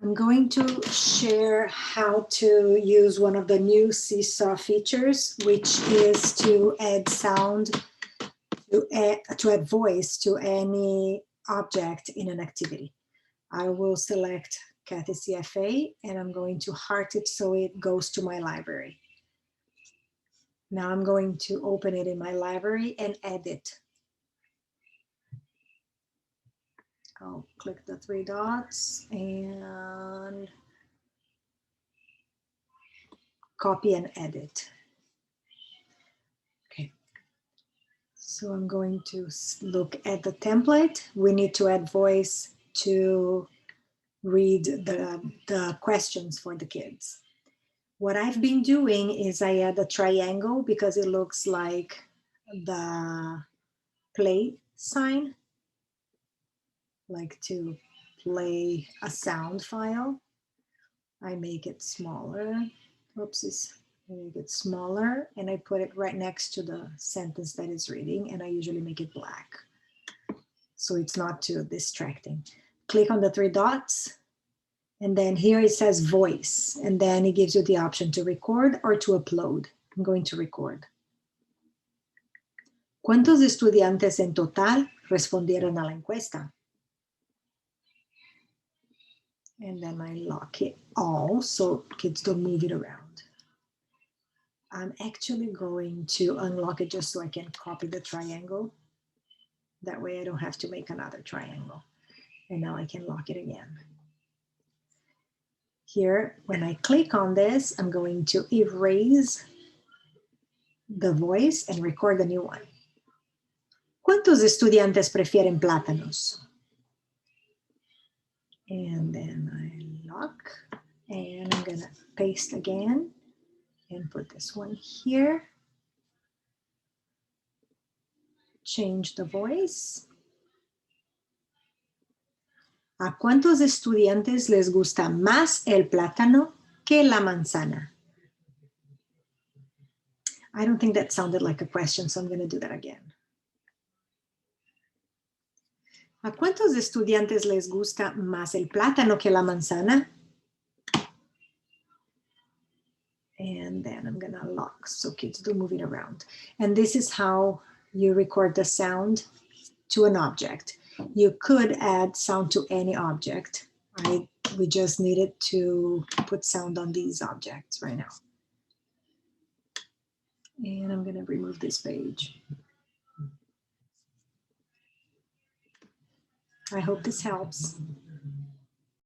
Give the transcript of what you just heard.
I'm going to share how to use one of the new seesaw features, which is to add sound, to add voice to any object in an activity. I will select Kathy CFA and I'm going to heart it so it goes to my library. Now I'm going to open it in my library and edit. I'll click the three dots and copy and edit. Okay. So I'm going to look at the template. We need to add voice to read the questions for the kids. What I've been doing is I add a triangle because it looks like the play sign, like to play a sound file. I make it smaller. Oopsies. I make it smaller and I put it right next to the sentence that is reading, and I usually make it black so it's not too distracting. Click on the three dots and then here it says voice, and then it gives you the option to record or to upload. I'm going to record. ¿Cuántos estudiantes en total respondieron a la encuesta? And then I lock it all so kids don't move it around. I'm actually going to unlock it just so I can copy the triangle. That way I don't have to make another triangle. And now I can lock it again. Here, when I click on this, I'm going to erase the voice and record a new one. ¿Cuántos estudiantes prefieren plátanos? And then I lock, and I'm gonna paste again and put this one here. Change the voice. ¿A cuántos estudiantes les gusta más el plátano que la manzana? I don't think that sounded like a question, so I'm going to do that again. ¿A cuántos estudiantes les gusta más el plátano que la manzana? And then I'm going to lock so kids don't move it around. And this is how you record the sound to an object. You could add sound to any object. We just needed to put sound on these objects right now. And I'm going to remove this page. I hope this helps.